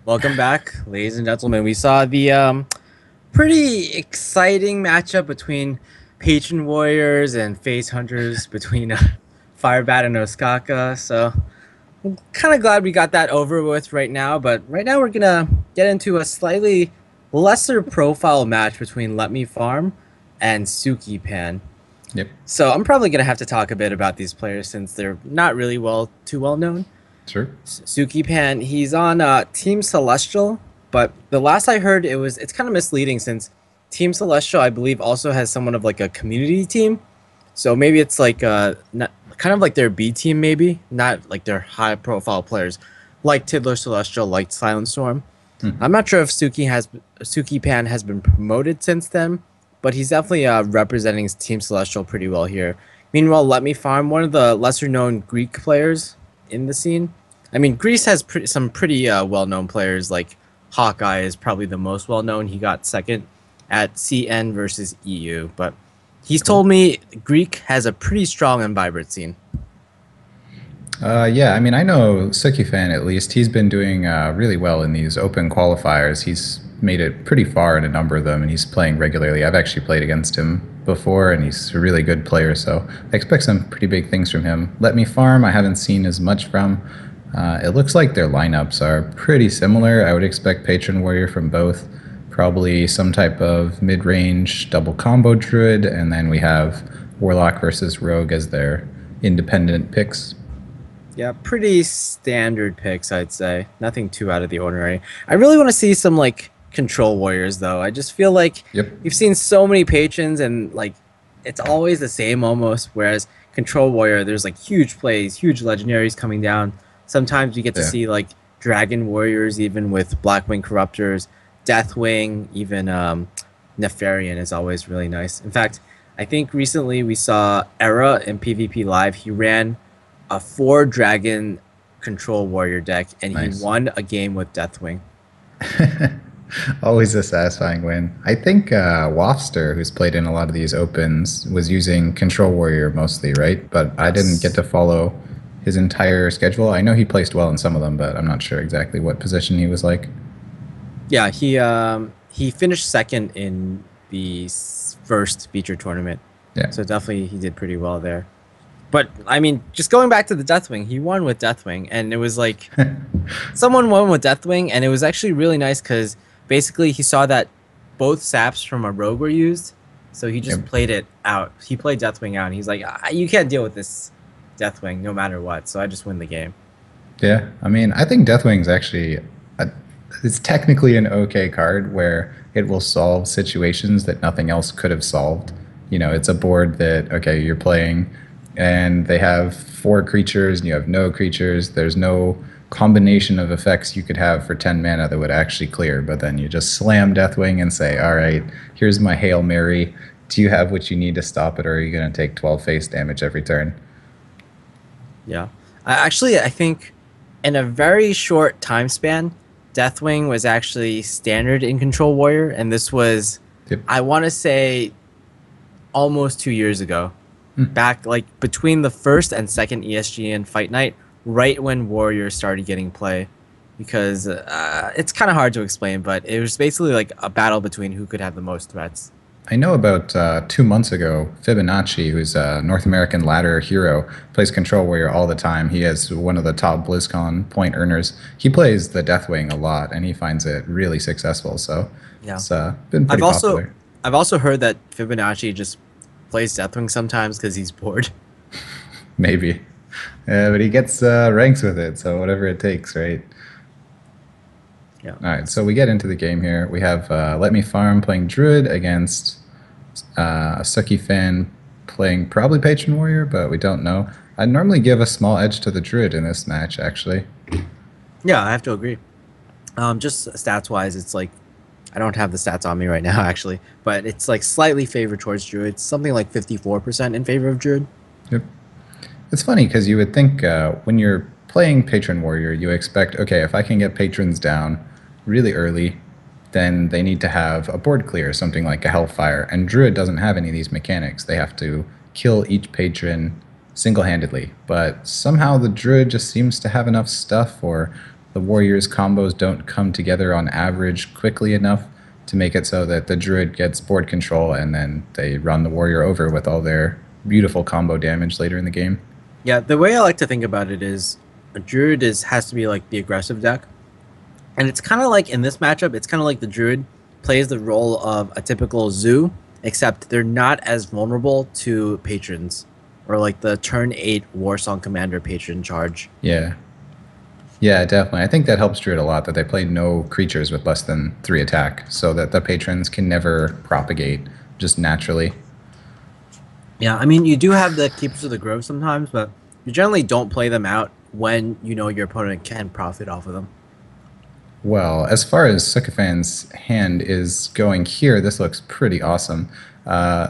Welcome back, ladies and gentlemen. We saw the pretty exciting matchup between Patron Warriors and Phase Hunters between Firebat and Osaka. So I'm kind of glad we got that over with right now. But right now we're gonna get into a slightly lesser profile match between Let Me Farm and Sukipan. Yep, So I'm probably gonna have to talk a bit about these players since they're not really too well known. sure. Sukipan, he's on Team Celestial, but the last I heard, it's kind of misleading since Team Celestial, I believe, also has somewhat of like a community team. So maybe it's like not, kind of like their B team, maybe not like their high profile players, like Tiddler Celestial, like Silent Storm. Mhm. I'm not sure if Sukipan has been promoted since then, but he's definitely representing Team Celestial pretty well here. Meanwhile, Let Me Farm, one of the lesser known Greek players in the scene. I mean, Greece has some pretty well known players. Like Hawkeye is probably the most well known. He got second at CN versus EU, but he's Cool. told me Greek has a pretty strong and vibrant scene. Yeah, I mean, I know Sukifan at least. He's been doing really well in these open qualifiers. He's made it pretty far in a number of them, and he's playing regularly. I've actually played against him before, and he's a really good player, so I expect some pretty big things from him. Let Me Farm, I haven't seen as much from. It looks like their lineups are pretty similar. I would expect Patron Warrior from both. Probably some type of mid range double combo druid, and then we have Warlock versus Rogue as their independent picks. Yeah, pretty standard picks, I'd say. Nothing too out of the ordinary. I really want to see some like control warriors though. I just feel like Yep. you've seen so many patrons and like it's always the same almost. Whereas control warrior, there's like huge plays, huge legendaries coming down. Sometimes you get to Yeah. see like dragon warriors, even with Blackwing Corruptors, Deathwing, even Nefarian is always really nice. In fact, I think recently we saw Era in PvP Live. He ran a 4 dragon control warrior deck, and he Nice. won a game with Deathwing. Always a satisfying win. I think Wafster, who's played in a lot of these opens, was using Control Warrior mostly, right? But I didn't get Yes. to follow his entire schedule. I know he placed well in some of them, but I'm not sure exactly what position he was like. Yeah, he finished second in the first feature tournament, Yeah. so definitely he did pretty well there. But I mean, just going back to the Deathwing, he won with Deathwing, and it was like someone won with Deathwing, and it was actually really nice because basically he saw that both saps from a rogue were used, so he just Yep. played it out. He played Deathwing out, and he's like, You can't deal with this Deathwing no matter what, so I just win the game." Yeah, I mean, I think Deathwing's actually a, it's technically an okay card where it will solve situations that nothing else could have solved. You know, it's a board that okay, you're playing, and they have 4 creatures, and you have no creatures. There's no combination of effects you could have for 10 mana that would actually clear. But then you just slam Deathwing and say, "All right, here's my Hail Mary. Do you have what you need to stop it, or are you going to take 12 face damage every turn?" Yeah. I think in a very short time span, Deathwing was actually standard in Control Warrior, and this was, Yep. I want to say, almost 2 years ago. Hmm. Back like between the first and second ESG and Fight Night, right when Warrior started getting play. Because it's kind of hard to explain, but it was basically like a battle between who could have the most threats. I know about 2 months ago, Fibonacci, who's a North American ladder hero, plays Control Warrior all the time. He is one of the top BlizzCon point earners. He plays the Deathwing a lot, and he finds it really successful. So Yeah. it's been I've pretty also popular. I've also heard that Fibonacci just plays Deathwing sometimes because he's bored. Maybe. But he gets ranks with it, so whatever it takes, right? Yeah. All right, so we get into the game here. We have Let Me Farm playing Druid against Suki Fan playing probably Patron Warrior, but we don't know. I'd normally give a small edge to the Druid in this match, actually. Yeah, I have to agree. Just stats wise, it's like I don't have the stats on me right now actually, but it's like slightly favored towards Druid. It's something like 54% in favor of Druid. Yep. It's funny because you would think when you're playing Patron Warrior, you expect, okay, if I can get patrons down really early, then they need to have a board clear, something like a Hellfire. And Druid doesn't have any of these mechanics. They have to kill each patron single-handedly. But somehow the Druid just seems to have enough stuff or the warriors' combos don't come together on average quickly enough to make it so that the druid gets board control and then they run the warrior over with all their beautiful combo damage later in the game. Yeah, the way I like to think about it is a druid has to be like the aggressive deck. And it's kind of like in this matchup, it's kind of like the druid plays the role of a typical zoo, except they're not as vulnerable to patrons or like the turn 8 Warsong Commander patron charge. Yeah. Yeah, definitely. I think that helps Druid a lot that they play no creatures with less than 3 attack so that the patrons can never propagate just naturally. Yeah, I mean, you do have the Keepers of the Grove sometimes, but you generally don't play them out when you know your opponent can profit off of them. Well, as far as Sukipan's hand is going here, this looks pretty awesome.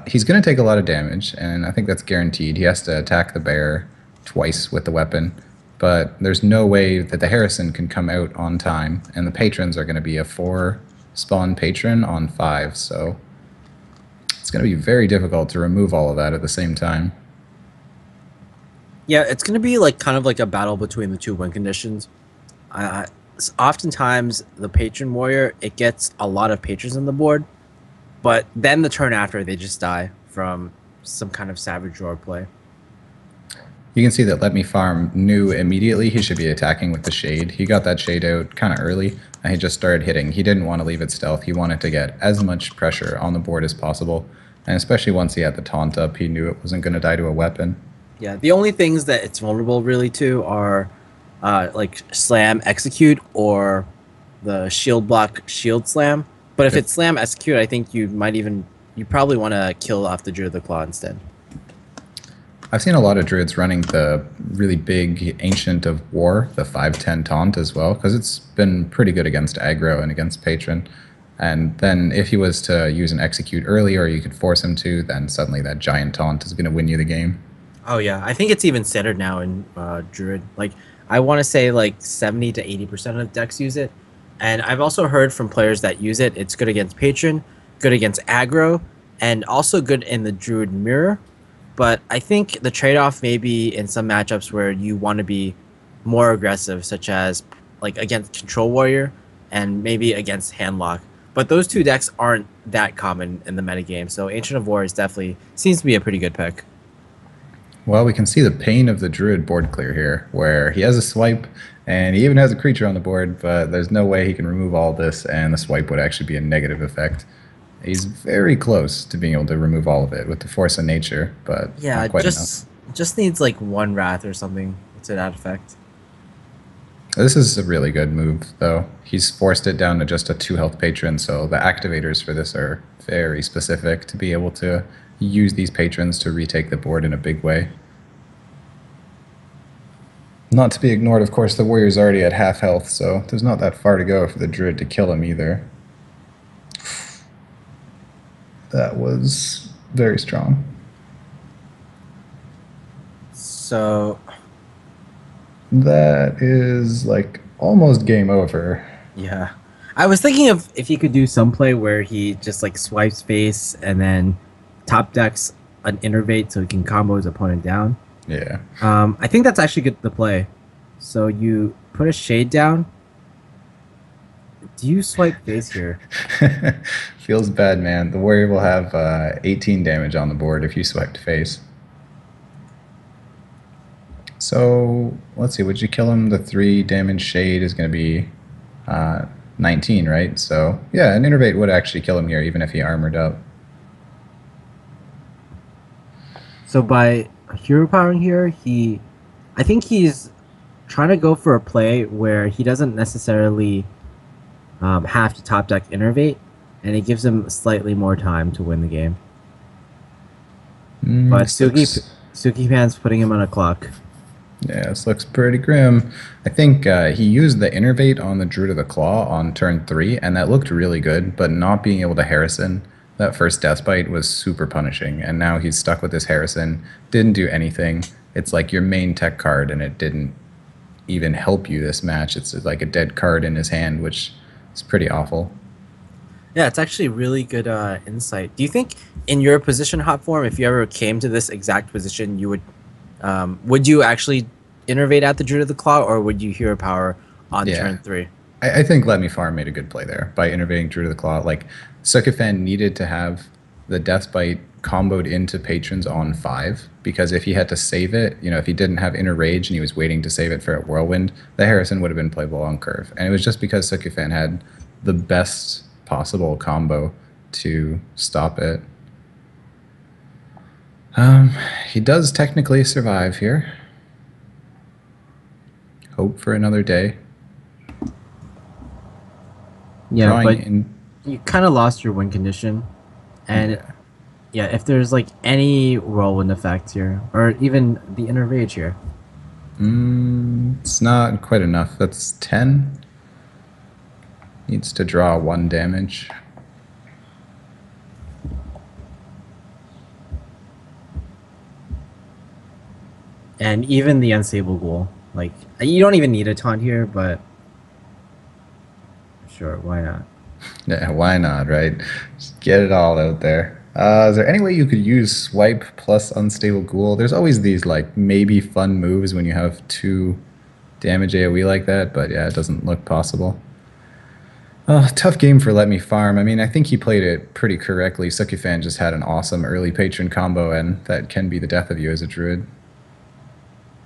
He's going to take a lot of damage, and I think that's guaranteed. He has to attack the bear twice with the weapon, but there's no way that the Harrison can come out on time, and the patrons are going to be a 4 spawn patron on 5, so it's going to be very difficult to remove all of that at the same time. Yeah, it's going to be like kind of like a battle between the two win conditions. Oftentimes, the patron warrior, it gets a lot of patrons on the board, but then the turn after, they just die from some kind of savage roar play. You can see that LetMeFarm knew immediately he should be attacking with the Shade. He got that Shade out kind of early, and he just started hitting. He didn't want to leave it stealth. He wanted to get as much pressure on the board as possible, and especially once he had the taunt up, he knew it wasn't going to die to a weapon. Yeah, the only things that it's vulnerable really to are like slam execute or the shield block shield slam. But if Yep. it's slam execute, I think you probably want to kill off the Druid of the Claw instead. I've seen a lot of druids running the really big Ancient of War, the 5/10 taunt as well, because it's been pretty good against aggro and against patron. And then if he was to use an execute early, or you could force him to, then suddenly that giant taunt is going to win you the game. Oh yeah, I think it's even standard now in Druid. Like I want to say like 70 to 80% of decks use it, and I've also heard from players that use it. It's good against patron, good against aggro, and also good in the Druid mirror. But I think the trade-off may be in some matchups where you want to be more aggressive, such as like against Control Warrior and maybe against Handlock. But those two decks aren't that common in the metagame, so Ancient of War is definitely seems to be a pretty good pick. Well, we can see the pain of the druid board clear here, where he has a swipe, and he even has a creature on the board, but there's no way he can remove all this, and the swipe would actually be a negative effect. He's very close to being able to remove all of it with the force of nature, but Yeah, not quite enough. just needs like one Wrath or something to that effect. This is a really good move, though. He's forced it down to just a 2 health patron, so the activators for this are very specific to be able to use these patrons to retake the board in a big way. Not to be ignored, of course, the warrior's already at half health, so there's not that far to go for the druid to kill him either. That was very strong. So That is like almost game over. yeah, I was thinking of if he could do some play where he just like swipes face and then top decks an innervate so he can combo his opponent down. Yeah. I think that's actually good to play. So you put a Shade down. Do you swipe face here? Feels bad, man. The warrior will have 18 damage on the board if you swiped face. So let's see, would you kill him? The 3 damage Shade is going to be 19, right? So yeah, an innervate would actually kill him here, even if he armored up. So by hero powering here, I think he's trying to go for a play where he doesn't necessarily have to top deck innervate, and it gives him slightly more time to win the game. But Sukipan's putting him on a clock. Yeah, this looks pretty grim. I think he used the innervate on the Druid of the Claw on turn 3, and that looked really good, but not being able to Harrison that first Death Bite was super punishing, and now he's stuck with this Harrison. Didn't do anything. It's like your main tech card, and it didn't even help you this match. It's like a dead card in his hand, which is pretty awful. Yeah, it's actually really good insight. Do you think in your position hot form, if you ever came to this exact position, you would you actually innervate at the Druid of the Claw, or would you hero power on Yeah. turn 3. I think Let Me Farm made a good play there by innovating Drew to the Claw. Like, Sukifan needed to have the Death Bite comboed into Patrons on 5, because if he had to save it, if he didn't have Inner Rage and he was waiting to save it for a Whirlwind, the Harrison would have been playable on curve. And it was just because Sukifan had the best possible combo to stop it. He does technically survive here. Hope for another day. Yeah, Drawing but in. you kind of lost your win condition, and yeah, if there's like any whirlwind effect here, or even the inner rage here, It's not quite enough. That's 10. Needs to draw 1 damage. and even the unstable ghoul, like you don't even need a taunt here, but sure, why not? Yeah, why not, right? Just get it all out there. Is there any way you could use Swipe plus Unstable Ghoul? There's always these, like, maybe fun moves when you have 2 damage AoE like that, but yeah, it doesn't look possible. Tough game for Let Me Farm. I mean, I think he played it pretty correctly. Sukifan just had an awesome early patron combo, and that can be the death of you as a druid.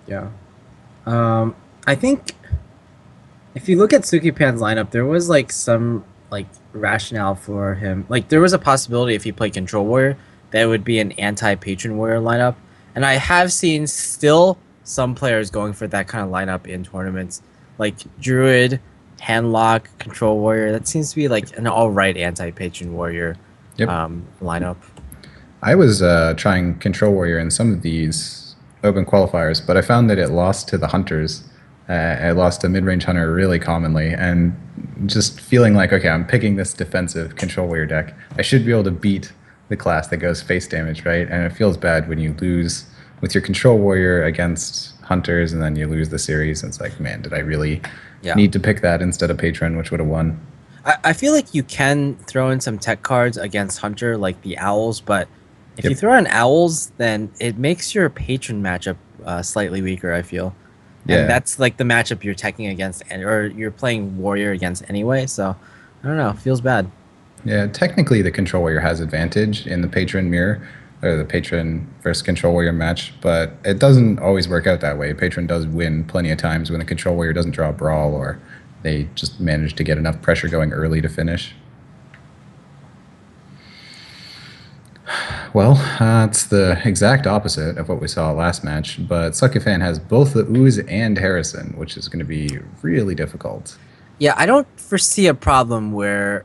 Yeah. I think if you look at Sukipan's lineup, there was like some like rationale for him. Like there was a possibility if he played Control Warrior that it would be an anti-Patron Warrior lineup. And I have seen still some players going for that kind of lineup in tournaments. Like Druid, Handlock, Control Warrior. That seems to be like an alright anti-Patron Warrior Yep. lineup. I was trying Control Warrior in some of these open qualifiers, but I found that it lost to the Hunters. I lost to mid-range Hunter really commonly, and just feeling like, okay, I'm picking this defensive Control Warrior deck. I should be able to beat the class that goes face damage, right? And it feels bad when you lose with your Control Warrior against Hunters, and then you lose the series. And it's like, man, did I really need to pick that instead of Patron, which would have won? I feel like you can throw in some tech cards against Hunter, like the Owls, but if you throw in Owls, then it makes your Patron matchup slightly weaker, I feel. And that's like the matchup you're teching against, or you're playing Warrior against anyway, so I don't know, it feels bad. Yeah, technically the Control Warrior has advantage in the Patron mirror, or the Patron versus Control Warrior match, but it doesn't always work out that way. Patron does win plenty of times when the Control Warrior doesn't draw a Brawl, or they just manage to get enough pressure going early to finish. Well, it's the exact opposite of what we saw last match, but Sukifan has both the Ooze and Harrison, which is going to be really difficult. Yeah, I don't foresee a problem where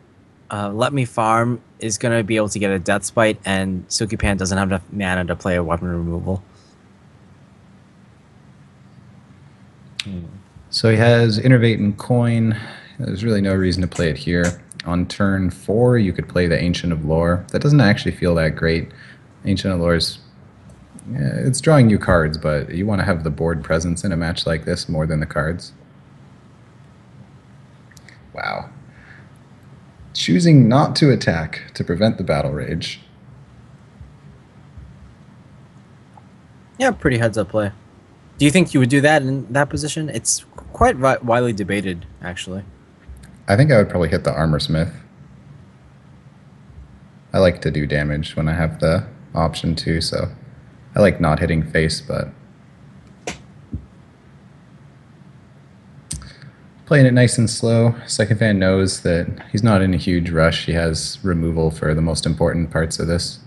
Let Me Farm is going to be able to get a Death Spite and Sukipan doesn't have enough mana to play a weapon removal. So he has Innervate and Coin. There's really no reason to play it here. On turn 4, you could play the Ancient of Lore. That doesn't actually feel that great. Ancient of Lore is... it's drawing you cards, but you want to have the board presence in a match like this more than the cards. Wow. Choosing not to attack to prevent the Battle Rage. Yeah, pretty heads-up play. Do you think you would do that in that position? It's quite widely debated, actually. I think I would probably hit the Armor Smith. I like to do damage when I have the option to, so I like not hitting face, but playing it nice and slow. Sukifan knows that he's not in a huge rush. He has removal for the most important parts of this.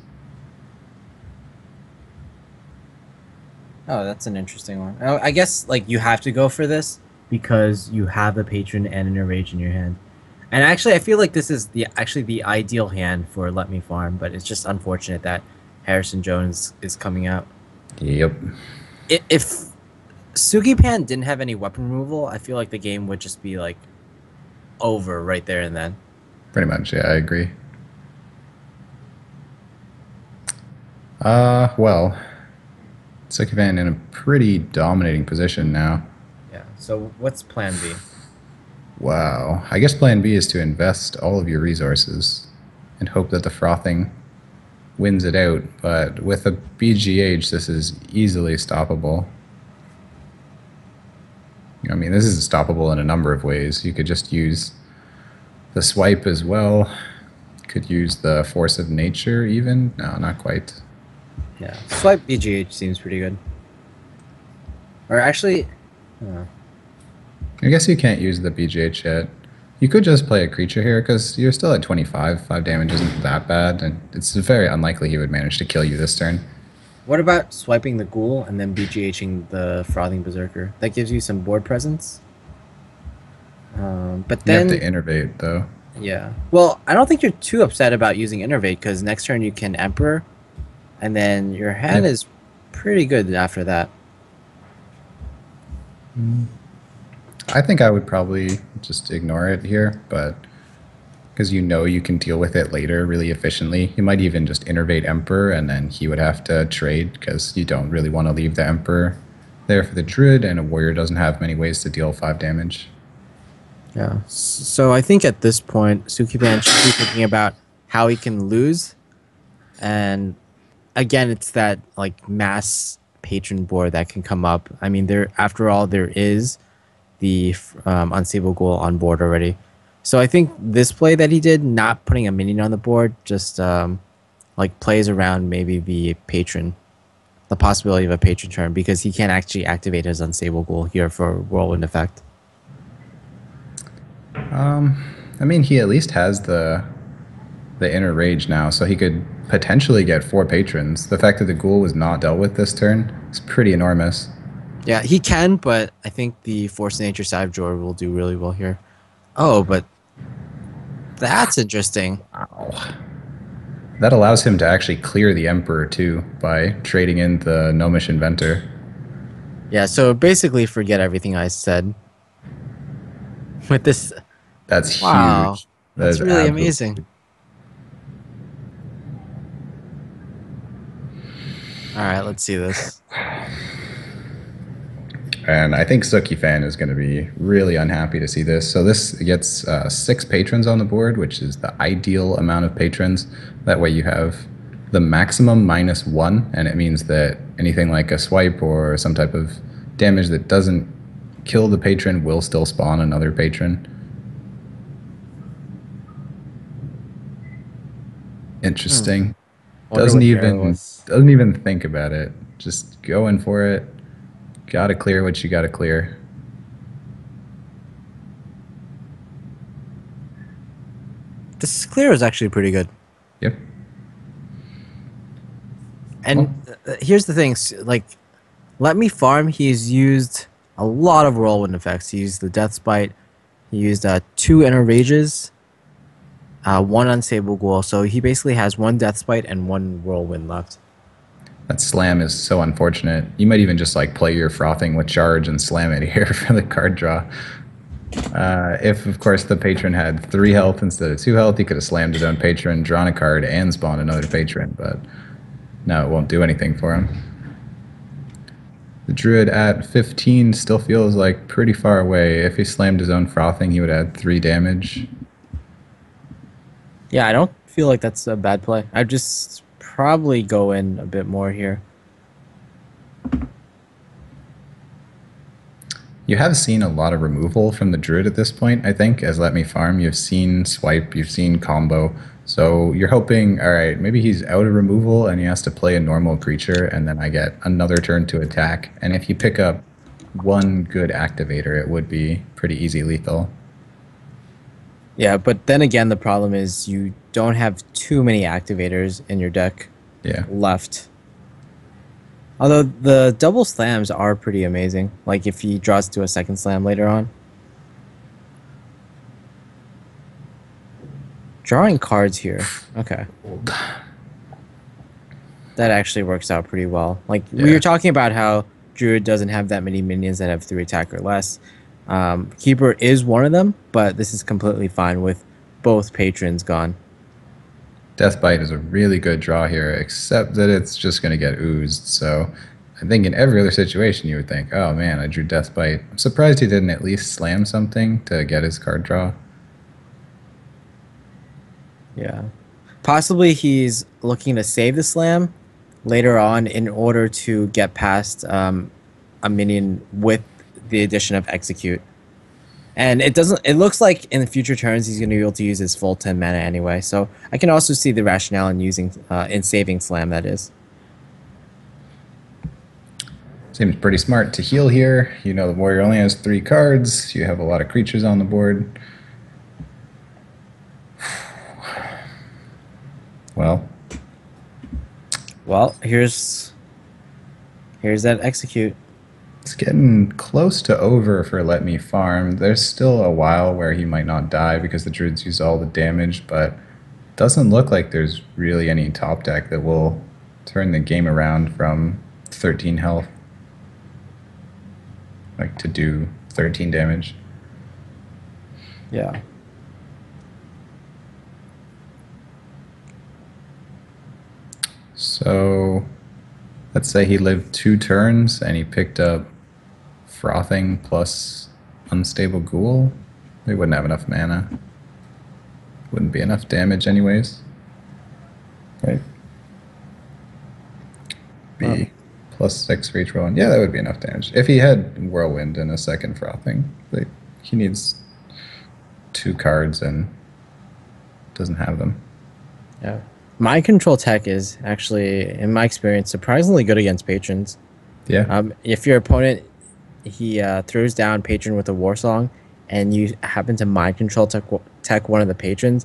Oh, that's an interesting one. I guess like you have to go for this because you have a Patron and an Enrage in your hand. And actually, I feel like this is actually the ideal hand for Let Me Farm, but it's just unfortunate that Harrison Jones is coming out. Yep. If Sukipan didn't have any weapon removal, I feel like the game would just be like over right there and then. Pretty much, yeah, I agree. Well, Sukipan in a pretty dominating position now. Yeah, so what's plan B? Wow. I guess plan B is to invest all of your resources and hope that the frothing wins it out, but with a BGH, this is easily stoppable. I mean, this is stoppable in a number of ways. You could just use the swipe as well. Could use the force of nature even. No, not quite. Yeah, swipe BGH seems pretty good. Or actually, I guess you can't use the BGH yet. You could just play a creature here because you're still at 25. 5 damage isn't that bad, and it's very unlikely he would manage to kill you this turn. what about swiping the ghoul and then BGHing the frothing berserker? That gives you some board presence. But You have to then, innervate though. yeah. Well, I don't think you're too upset about using innervate because next turn you can emperor, and then your hand Yep. is pretty good after that. I think I would probably just ignore it here, but because you know you can deal with it later really efficiently. You might even just innervate Emperor, and then he would have to trade because you don't really want to leave the Emperor there for the Druid, and a Warrior doesn't have many ways to deal 5 damage. Yeah. So I think at this point, Sukipan should be thinking about how he can lose, and again, it's that like mass patron board that can come up. I mean, after all, there is the unstable goal on board already. So I think this play that he did, not putting a minion on the board, just like plays around maybe the patron, the possibility of a patron turn because he can't actually activate his unstable goal here for whirlwind effect. I mean, he at least has the inner rage now, so he could potentially get 4 patrons. The fact that the ghoul was not dealt with this turn is pretty enormous. Yeah, he can, but I think the Force of Nature Side Drawer will do really well here. Oh, but that's interesting. Wow. That allows him to actually clear the Emperor too by trading in the Gnomish Inventor. Yeah, so basically forget everything I said. With this, That's wow, huge. That that's is really absolutely. amazing. All right, let's see this. And I think Suki Fan is going to be really unhappy to see this. So this gets 6 patrons on the board, which is the ideal amount of patrons. That way you have the maximum -1, and it means that anything like a swipe or some type of damage that doesn't kill the patron will still spawn another patron. Interesting. Wonder what Arrow was. Doesn't even think about it. Just going for it. Gotta clear what you gotta clear. This clear is actually pretty good. Yep. And here's the thing, like, Let Me Farm, he's used a lot of whirlwind effects. He used the Death Spite. He used 2 Inner Rages, 1 Unstable Ghoul. So he basically has 1 Death Spite and 1 Whirlwind left. That slam is so unfortunate. You might even just like play your frothing with charge and slam it here for the card draw. If, of course, the patron had 3 health instead of 2 health, he could have slammed his own patron, drawn a card, and spawned another patron, but no, it won't do anything for him. The Druid at 15 still feels like pretty far away. If he slammed his own frothing, he would add 3 damage. Yeah, I don't feel like that's a bad play. I'd just probably go in a bit more here. You have seen a lot of removal from the Druid at this point, I think, as Let Me Farm. You've seen swipe, you've seen combo. So you're hoping, all right, maybe he's out of removal and he has to play a normal creature, and then I get another turn to attack. And if you pick up 1 good activator, it would be pretty easy lethal. Yeah, but then again, the problem is you don't have too many activators in your deck left. Although the double slams are pretty amazing. Like if he draws to a second slam later on. Drawing cards here. Okay. That actually works out pretty well. Like we were talking about how Druid doesn't have that many minions that have 3 attack or less. Keeper is one of them, but this is completely fine with both patrons gone. Deathbite is a really good draw here, except that it's just going to get oozed. So I think in every other situation you would think, oh man, I drew Deathbite. I'm surprised he didn't at least slam something to get his card draw. Yeah. Possibly he's looking to save the slam later on in order to get past a minion with the addition of execute. And it doesn't. It looks like in the future turns he's going to be able to use his full 10 mana anyway. So I can also see the rationale in using in saving slam. That is. Seems pretty smart to heal here. You know the warrior only has 3 cards. You have a lot of creatures on the board. Well, here's that execute. It's getting close to over for Let Me Farm. There's still a while where he might not die because the druids use all the damage, but doesn't look like there's really any top deck that will turn the game around from 13 health, like to do 13 damage. Yeah. So let's say he lived 2 turns and he picked up Frothing plus Unstable Ghoul. They wouldn't have enough mana. Wouldn't be enough damage anyways. Right? Be +6 for each one. Yeah, that would be enough damage. If he had Whirlwind and a second Frothing. But he needs 2 cards and doesn't have them. Yeah. Mind control tech is actually, in my experience, surprisingly good against patrons. Yeah. If your opponent he throws down patron with a war song, and you happen to mind control tech one of the patrons,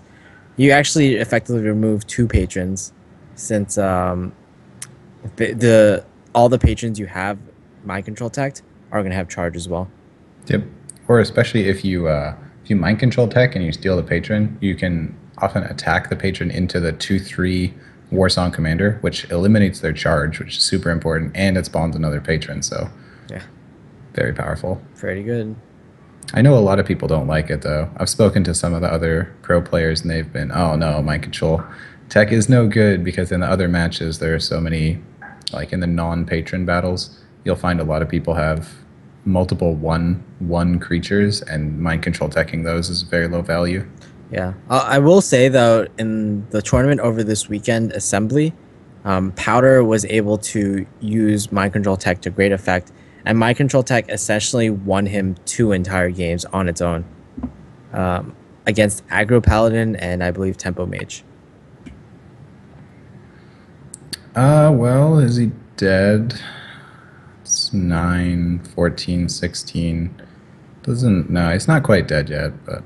you actually effectively remove 2 patrons, since all the patrons you have mind control tech are gonna have charge as well. Yep. Or especially if you mind control tech and you steal the patron, you can often attack the patron into the 2/3 Warsong Commander, which eliminates their charge, which is super important, and it spawns another patron. So yeah, very powerful. Pretty good. I know a lot of people don't like it though. I've spoken to some of the other pro players and they've been, oh no, mind control tech is no good, because in the other matches there are so many, like in the non-patron battles, you'll find a lot of people have multiple 1/1 creatures, and mind control teching those is very low value. Yeah, I will say though, in the tournament over this weekend, Assembly, Powder was able to use mind control tech to great effect, and mind control tech essentially won him 2 entire games on its own, against Aggro Paladin and I believe Tempo Mage. Well, is he dead? It's 9, 14, 16. No, he's not quite dead yet, but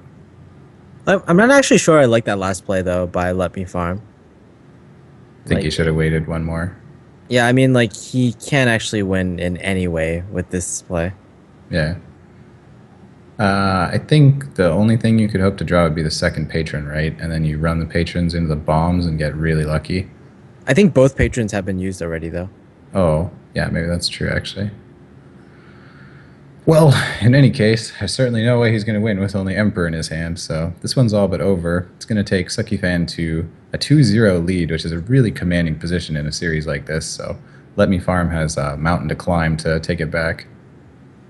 I'm not actually sure I like that last play though by Let Me Farm. I think he should have waited one more. Yeah, I mean, like, he can't actually win in any way with this play. Yeah. I think the only thing you could hope to draw would be the second patron, right? And then you run the patrons into the bombs and get really lucky. I think both patrons have been used already, though. Oh, yeah, maybe that's true, actually. Well, in any case, there's certainly no way he's going to win with only Emperor in his hand, so this one's all but over. It's going to take Sukifan to a 2-0 lead, which is a really commanding position in a series like this, so Let Me Farm has a mountain to climb to take it back.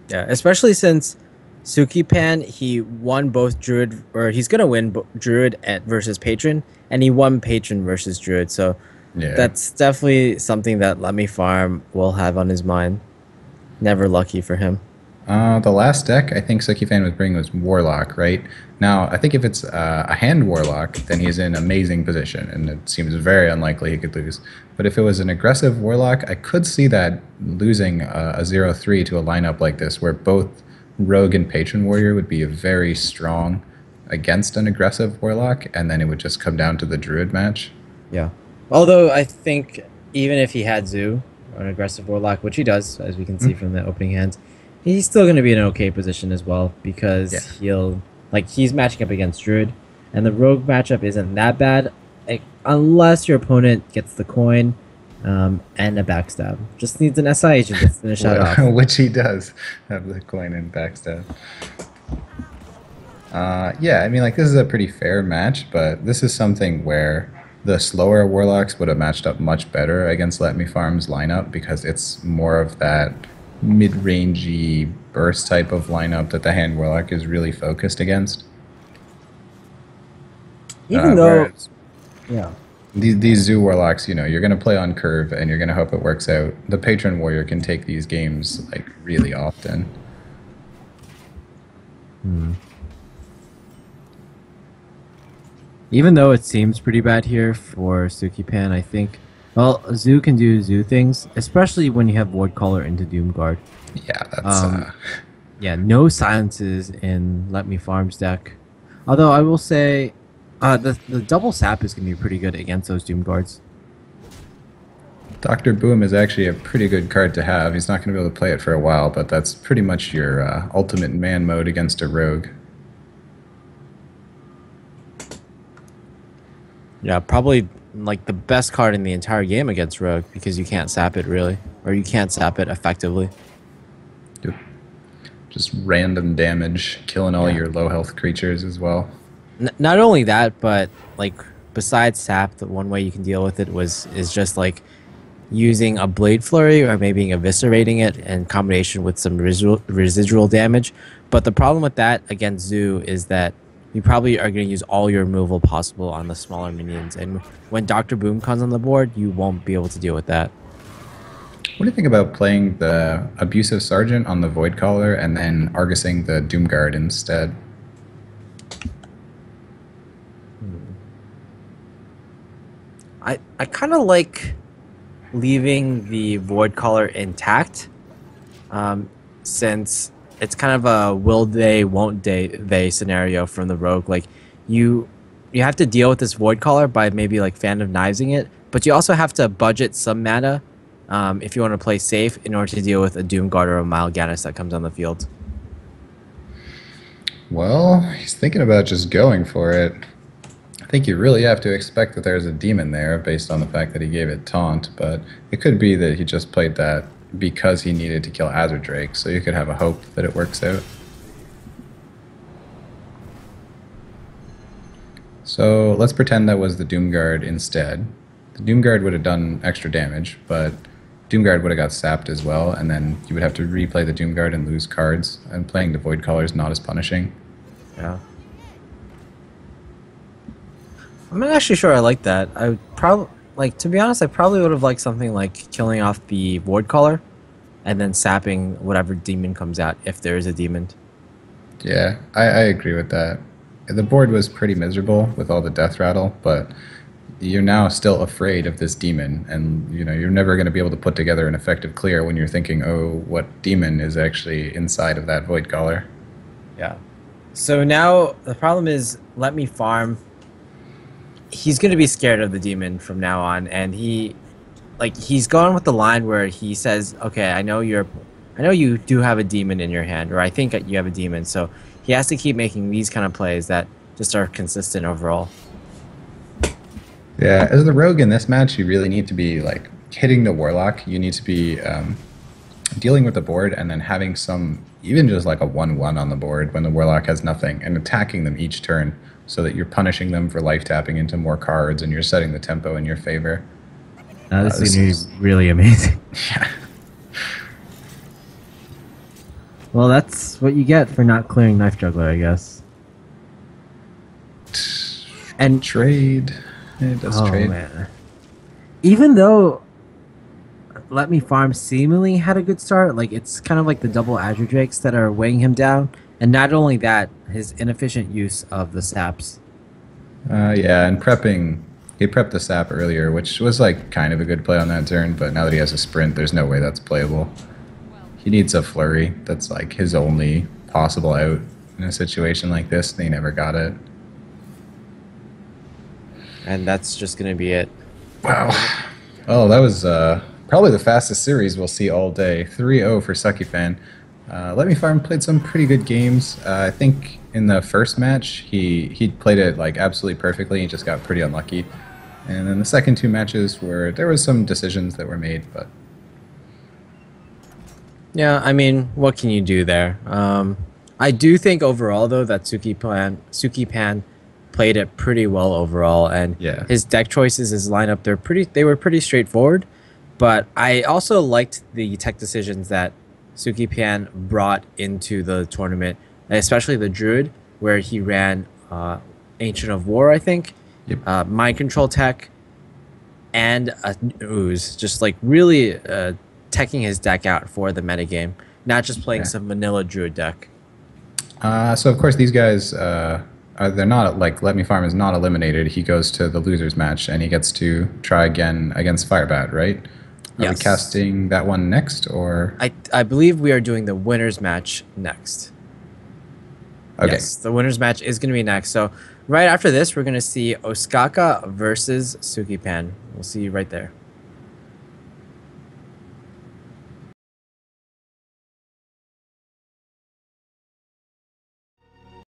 Yeah, especially since Sukipan, he won both Druid, or he's going to win Druid versus Patron, and he won Patron versus Druid, so yeah, that's definitely something that Let Me Farm will have on his mind. Never lucky for him. The last deck I think Sukifan was bringing was Warlock, right? Now, I think if it's a hand Warlock, then he's in amazing position, and it seems very unlikely he could lose. But if it was an aggressive Warlock, I could see that losing a 0-3 to a lineup like this, where both Rogue and Patron Warrior would be very strong against an aggressive Warlock, and then it would just come down to the Druid match. Yeah. Although I think even if he had Zoo, or an aggressive Warlock, which he does, as we can see from the opening hands, he's still going to be in an okay position as well, because he's matching up against Druid, and the Rogue matchup isn't that bad, unless your opponent gets the coin and a backstab. Just needs an SI agent to finish that off. Which he does have the coin and backstab. Yeah, I mean, like, this is a pretty fair match, but this is something where the slower Warlocks would have matched up much better against Let Me Farm's lineup, because it's more of that mid-rangey burst type of lineup that the hand Warlock is really focused against. Even though, yeah, these Zoo Warlocks, you know, you're going to play on curve and you're going to hope it works out. The Patron Warrior can take these games like really often. Hmm. Even though it seems pretty bad here for Sukipan, I think, well, Zoo can do Zoo things, especially when you have Void Caller into Doomguard. Yeah, that's Um, yeah, no silences in Let Me Farm's deck. Although I will say, the double sap is gonna be pretty good against those Doomguards. Dr. Boom is actually a pretty good card to have. He's not going to be able to play it for a while, but that's pretty much your ultimate man mode against a rogue. Yeah, probably like the best card in the entire game against Rogue because you can't sap it really, or you can't sap it effectively. Yep. Just random damage, killing all Yeah. your low health creatures as well. Not only that, but like besides sap, the one way you can deal with it is just like using a blade flurry or maybe eviscerating it in combination with some residual damage. But the problem with that against Zoo is that you probably are going to use all your removal possible on the smaller minions, and when Dr. Boom comes on the board, you won't be able to deal with that. What do you think about playing the Abusive Sergeant on the Void Caller and then Argusing the Doomguard instead? I kind of like leaving the Void Caller intact, since it's kind of a will they, won't they scenario from the Rogue. Like you, you have to deal with this Void Caller by maybe like Fan of Knivesing it, but you also have to budget some mana if you want to play safe in order to deal with a Doomguard or a Mal'Ganis that comes on the field. Well, he's thinking about just going for it. I think you really have to expect that there's a demon there based on the fact that he gave it taunt, but it could be that he just played that because he needed to kill Azure Drake, so you could have a hope that it works out. So let's pretend that was the Doomguard instead. The Doomguard would have done extra damage, but Doomguard would have got sapped as well, and then you would have to replay the Doomguard and lose cards, and playing the Void Caller is not as punishing. Yeah. I'm not actually sure I like that. I would probably like, to be honest, I probably would have liked something like killing off the Void Caller and then sapping whatever demon comes out if there is a demon. Yeah, I agree with that. The board was pretty miserable with all the death rattle, but you're now still afraid of this demon, and you're never going to be able to put together an effective clear when you're thinking, oh, what demon is actually inside of that Void Caller. Yeah. So now the problem is, Let Me Farm. He's going to be scared of the demon from now on, and he's going with the line where he says, "Okay, I know you do have a demon in your hand, or I think that you have a demon." So he has to keep making these kind of plays that just are consistent overall. Yeah, as the rogue in this match, you really need to be like hitting the warlock. You need to be dealing with the board and then having some, even just like a 1/1 on the board when the warlock has nothing, and attacking them each turn so that you're punishing them for life tapping into more cards and you're setting the tempo in your favor. This is going to be really amazing. Yeah. Well, that's what you get for not clearing Knife Juggler, I guess. And Trade. It does trade. Man. Even though Let Me Farm seemingly had a good start, like it's kind of like the double Azure Drakes that are weighing him down, and not only that, his inefficient use of the saps. Yeah, and prepping. He prepped the sap earlier, which was like kind of a good play on that turn, but now that he has a sprint, there's no way that's playable. He needs a flurry. That's like his only possible out in a situation like this, and he never got it. And that's just going to be it. Wow. Oh, that was probably the fastest series we'll see all day. 3-0 for Sukipan. Let Me Farm played some pretty good games. I think in the first match, he played it like absolutely perfectly. He just got pretty unlucky. And then the second two matches where there was some decisions that were made, but Yeah, I mean, what can you do there? I do think overall, though, that Sukipan played it pretty well overall, and yeah. his deck choices, his lineup, they were pretty straightforward. But I also liked the tech decisions that Sukipan brought into the tournament, especially the Druid, where he ran Ancient of War, I think, Yep. Mind Control tech, and a Ooze, just like really teching his deck out for the metagame, not just playing Yeah. some vanilla Druid deck. So of course these guys, they're not like Let Me Farm is not eliminated. He goes to the losers match and he gets to try again against Firebat, right? Are we Yes. casting that one next or? I believe we are doing the winners match next. Okay. Yes, the winners match is going to be next. So right after this, we're going to see Osaka versus Sukipan. We'll see you right there.